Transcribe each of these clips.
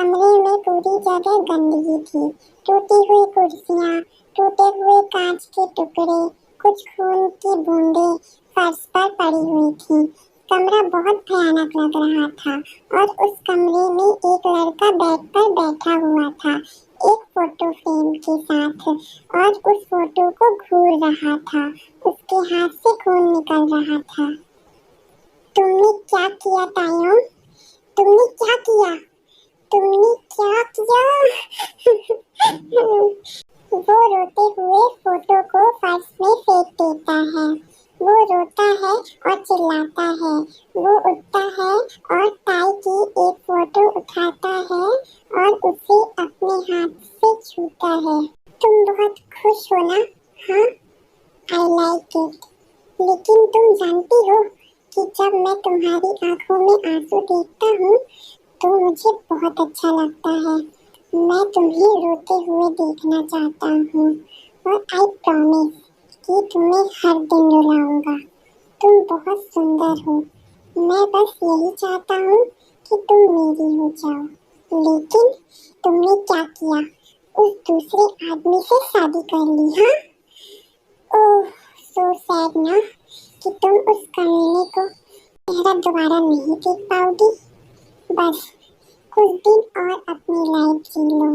कमरे में पूरी जगह गंदगी थी। टूटी हुई कुर्सियां, टूटे हुए कांच के टुकड़े, कुछ खून की बूंदें फर्श पर पड़ी हुई थी। कमरा बहुत भयानक लग रहा था और उस कमरे में एक लड़का बेड पर बैठा हुआ था, एक फोटो फ्रेम के साथ, और उस फोटो को घूर रहा था। उसके हाथ से खून निकल रहा था। तुमने क्या किया तायों? तुमने क्या किया? तुमने क्या किया? वो रोते हुए फोटो को फर्श में फेंक देता है। वो रोता है और चिल्लाता है। वो उठता है और ताई की एक फोटो उठाता है और उसे अपने हाथ से छूता है। तुम बहुत खुश हो ना? हाँ, आई लाइक इट। लेकिन तुम जानती हो कि जब मैं तुम्हारी आंखों में आंसू देखता हूँ तो मुझे बहुत अच्छा लगता है। मैं तुम्हें रोते हुए देखना चाहता हूँ और आई प्रॉमिस कि तुम्हें हर दिन रुलाऊंगा। तुम बहुत सुंदर हो। मैं बस यही चाहता हूँ कि तुम मेरी हो जाओ। लेकिन तुमने क्या किया? उस दूसरे आदमी से शादी कर ली? हाँ? ओह, सो सैड ना कि तुम उस कमीने को चेहरा दोबारा नहीं देख पाओगी। बस कुछ दिन और अपनी लाइफ जी लो।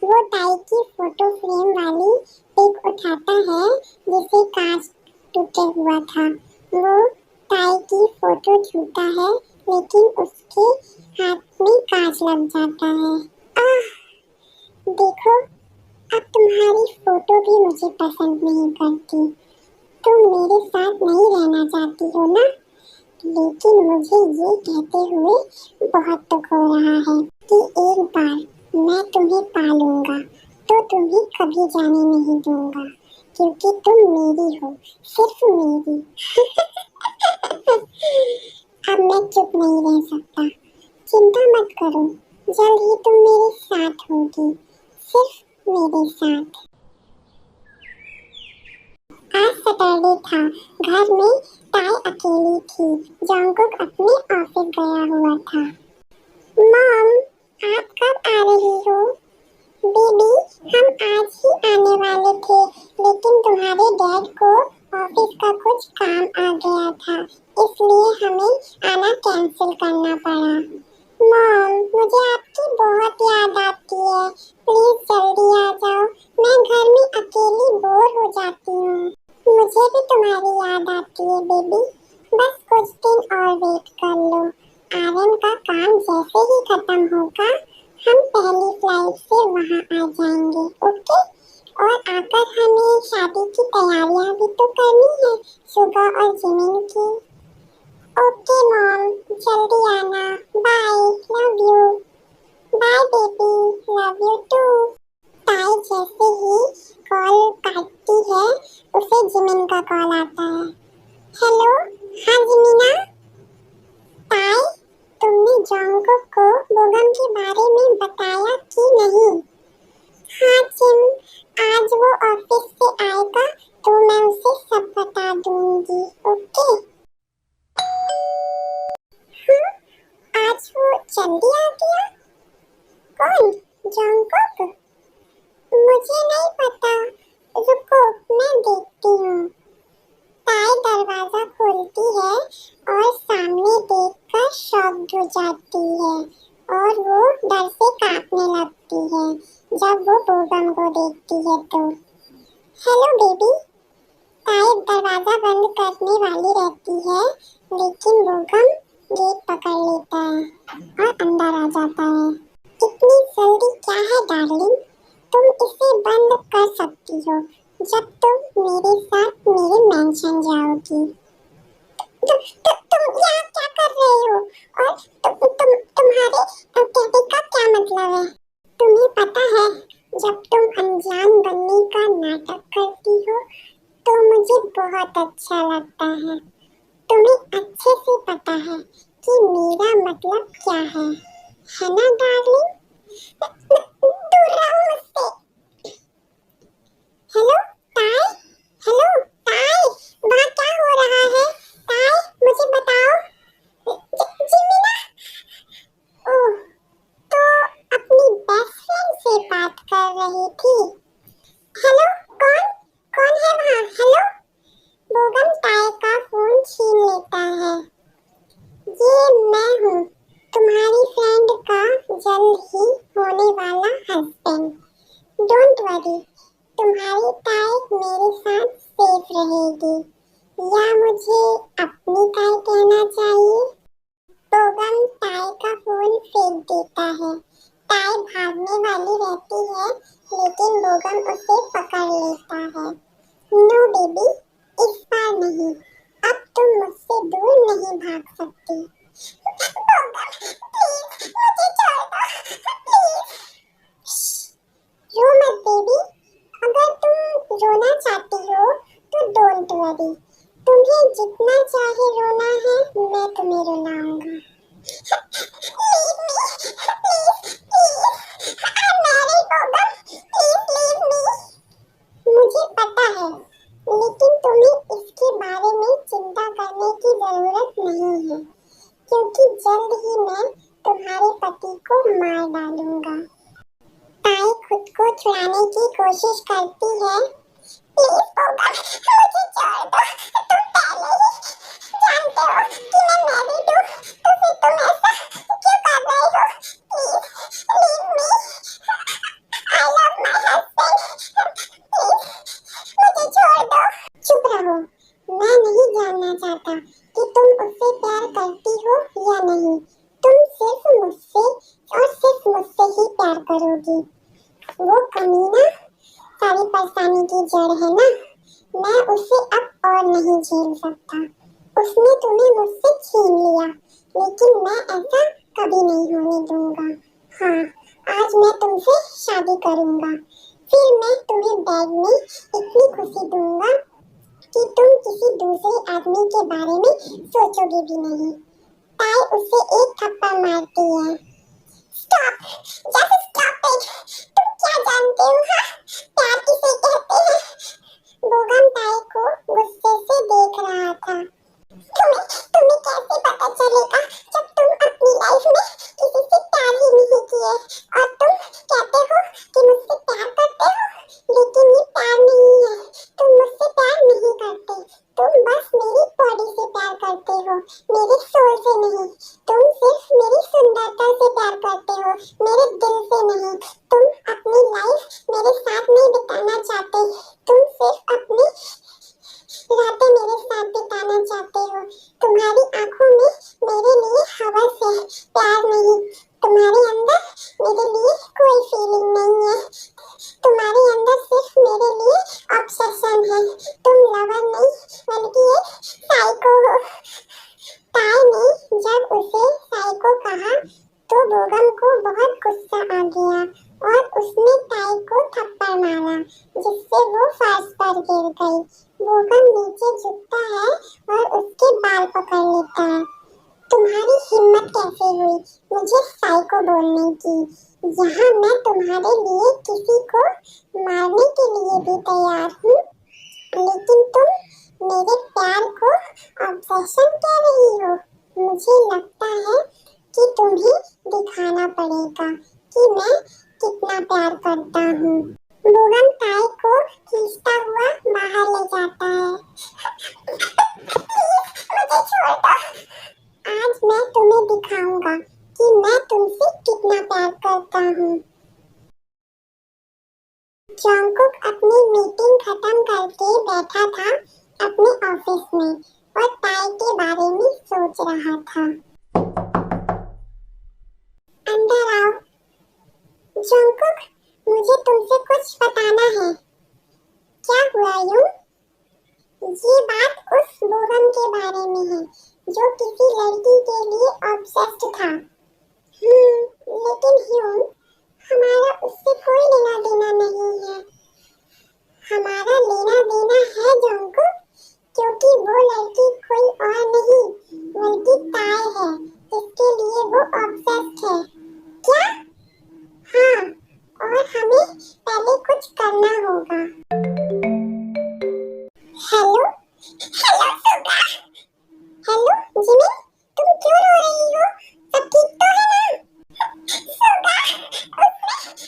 वो ताई की फोटो फ्रेम वाली पिक उठाता है जिसे कांच टूटे हुआ था। वो ताई की फोटो छूता है लेकिन उसके हाथ में कांच लग जाता है। आह, देखो, अब तुम्हारी फोटो भी मुझे पसंद नहीं करती। तुम मेरे साथ नहीं रहना चाहती हो ना? लेकिन मुझे ये कहते हुए बहुत दुख हो रहा है कि एक बार मैं तुम्हें पालूंगा तो तुम्हें कभी जाने नहीं दूंगा, क्योंकि तुम मेरी हो, सिर्फ मेरी। अब मैं चुप नहीं रह सकता। चिंता मत करो, जल्द ही तुम मेरे साथ होगी, सिर्फ मेरे साथ। आज सैटरडे था। घर में ताई अकेली थी। जंगकुक अपने ऑफिस गया हुआ था। मॉम, आप कब आ रही हो? बेबी, हम आज ही आने वाले थे, लेकिन तुम्हारे डैड को ऑफिस का कुछ काम आ गया था, इसलिए हमें आना कैंसिल करना पड़ा। मॉम, मुझे आपकी बहुत याद आती है। प्लीज जल्दी आ जाओ। मैं घर में अकेली बोर हो जाती हूँ। मुझे भी तुम्हारी याद आती है बेबी। बस कुछ दिन और वेट कर लो। आर्यन का काम जैसे ही खत्म होगा हम पहली फ्लाइट से वहाँ आ जाएंगे, ओके? और आकर हमें शादी की तैयारियां भी तो करनी है, सुबह और जिमिन की। ओके मॉम, जल्दी आना। Bye, love you. Bye baby, love you too. ताई जैसे ही कॉल काटती है उसे जिमिन का कॉल आता है। हेलो, हाँ जिमिना। ताई, तुमने जंगकुक को बोगम के बारे में बताया कि नहीं? हाँ जिम, आज वो ऑफिस से आएगा तो मैं उसे सब बता दूंगी, ओके? हाँ, आज वो जल्दी आ गया। कौन? जंगकुक? मुझे नहीं पता। रुको, मैं देखती हूँ। ताई दरवाजा खोलती है और सामने देखकर शॉक्ड हो जाती है और वो डर से कांपने लगती है जब वो बोगम को देखती है तो। Hello baby. ताई दरवाजा बंद करने वाली रहती है लेकिन बोगम गेट पकड़ लेता है और अंदर आ जाता है। इतनी जल्दी क्या है डार्लिंग? तुम इसे बंद कर सकती हो जब तुम मेरे साथ मेरे मेंशन जाओगी। तुम यहाँ क्या कर रहे हो? और तुम्हारे कहने का क्या मतलब है? तुम्हें पता है, जब तुम अनजान बनने का नाटक करती हो तो मुझे बहुत अच्छा लगता है। तुम्हें अच्छे से पता है कि मेरा मतलब क्या है ना डार्लिंग? दूर रहो मुझसे। हेलो ताई, हेलो ताई, वहाँ क्या हो रहा है? ताई, मुझे बताओ। जिमिना। ओह, तो रही थी। हेलो, कौन कौन है वहाँ? हेलो। बोगम ताए का फोन छीन लेता है। ये मैं हूँ, तुम्हारी फ्रेंड का जल्द ही होने वाला हस्बैंड। डोंट वरी, तुम्हारी ताई मेरे साथ सेफ रहेगी। या मुझे अपनी ताई कहना चाहिए? बोगम ताई का फोन फेंक देता है। ताई भागने वाली रहती है, लेकिन बोगम उसे पकड़ लेता है। नो बेबी, इस बार नहीं। अब तुम मुझसे दूर नहीं भाग सकती। बोगम, प्लीज मुझे छोड़ दो, प्लीज। रो मत बेबी। अगर तुम रोना चाहती हो तो डोंट वरी। तुम्हें जितना चाहे रोना है, मैं तुम्हें रुलाऊंगा। Leave me, please, please. I'm married, बोगम। Please leave me. मुझे पता है, लेकिन तुम्हें इसके बारे में चिंता करने की जरूरत नहीं है, क्योंकि जल्द ही मैं तुम्हारे पति को मार डालूंगा। ताई खुद को छुड़ाने की कोशिश करती है। प्लीज बोगम, मुझे छोड़ दो। तुम पहले ही जानते हो कि मैं मैरिड हूँ, तो फिर तुम ऐसा क्यों कर रहे हो? Please leave me. I love my husband. Please मुझे छोड़ दो। चुप रहो। मैं नहीं जानना चाहता कि तुम उससे प्यार करती हो या नहीं। तुम सिर्फ मुझसे और सिर्फ मुझसे ही प्यार करोगी। वो कमीना सारी परेशानी की जड़ है ना। मैं उसे अब और नहीं झेल सकता। उसने तुम्हें मुझसे छीन लिया, लेकिन मैं ऐसा कभी नहीं होने दूंगा। हाँ, आज मैं तुमसे शादी करूंगा। फिर मैं तुम्हें बैग में इतनी खुशी दूंगा कि तुम किसी दूसरे आदमी के बारे में सोचोगे भी नहीं। ताई उसे एक थप्पड़ मारती है। Stop, just stop it. तुम क्या जानते हो? हाँ, प्यार किसे कहते हैं? बोगम ताई को गुस्से से देख रहा था। तुम्हें तुम्हें कैसे पता चलेगा जब तुम अपनी लाइफ में किसी से प्यार ही नहीं किए? और तुम कहते हो कि मुझसे प्यार करते हो, लेकिन ये प्यार नहीं है। तुम मुझसे प्यार नहीं करते। तुम बस मेरी बॉडी से प्यार करते हो, मेरे सोल से नहीं। तुम सिर्फ मेरी सुंदरता से प्यार करते हो, मेरे दिल से नहीं। तुम अपनी लाइफ मेरे साथ नहीं बिताना चाहते। तुम सिर्फ अपनी रातें मेरे साथ बिताना चाहते हो। तुम्हारी आंखों में मेरे लिए हवस है, प्यार नहीं। तुम्हारे अंदर मेरे लिए कोई फीलिंग नहीं है। तुम्हारे अंदर सिर्फ मेरे लिए ऑब्सेशन है। तुम लवर नहीं, बल्कि एक साइको हो। ताई ने जब उसे साइको कहा तो बोगम को बहुत गुस्सा आ गया और उसने ताई को थप्पड़ मारा, जिससे वो फर्श पर गिर गई। बोगम नीचे झुकता है और उसके बाल पकड़ लेता है। तुम्हारी हिम्मत कैसे हुई मुझे साइको बोलने की? यहाँ मैं तुम्हारे लिए किसी को मारने के लिए भी तैयार हूँ, लेकिन तुम मेरे प्यार को ऑब्सेशन कह रही हो। मुझे लगता है कि तुम्हें दिखाना पड़ेगा कि मैं कितना प्यार करता हूँ। बोगम ताई को खींचता हुआ बाहर ले जाता है। मुझे छोड़ दो। आज मैं तुम्हें दिखाऊंगा कि मैं तुमसे कितना प्यार करता हूँ। जॉनकुक अपनी मीटिंग खत्म करके बैठा था अपने ऑफिस में और ताई के बारे में सोच रहा था। अंदर आओ। जॉनकुक, मुझे तुमसे कुछ बताना है। क्या हुआ यूं? ये बात उस बोगम के बारे में है जो किसी लड़की के लिए ऑब्सेस्ड था। लेकिन यूं, हमारा उससे कोई लेना देना नहीं है। हमारा लेना देना है जॉनकुक, क्योंकि वो लड़की कोई और नहीं बल्कि ताई है, जिसके लिए वो ऑब्सेस्ड है। क्या? हाँ, और हमें पहले कुछ करना होगा। हेलो हेलो सुगा। हेलो जिमी, तुम क्यों रो रही हो? सब ठीक तो है ना? सुगा, उसने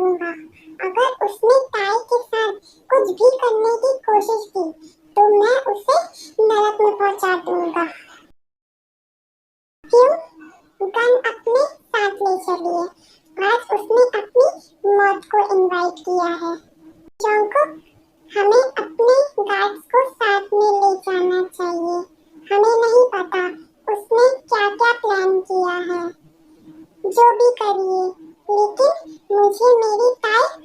करूंगा। अगर उसने ताई के साथ कुछ भी करने की कोशिश की तो मैं उसे नरक में पहुंचा दूंगा। क्यों? गन अपने साथ ले चलिए। आज उसने अपनी मौत को इनवाइट किया है। जोंको, हमें अपने गार्ड्स को साथ में ले जाना चाहिए। हमें नहीं पता उसने क्या क्या प्लान किया है। जो भी करिए, लेकिन मुझे मेरी ताई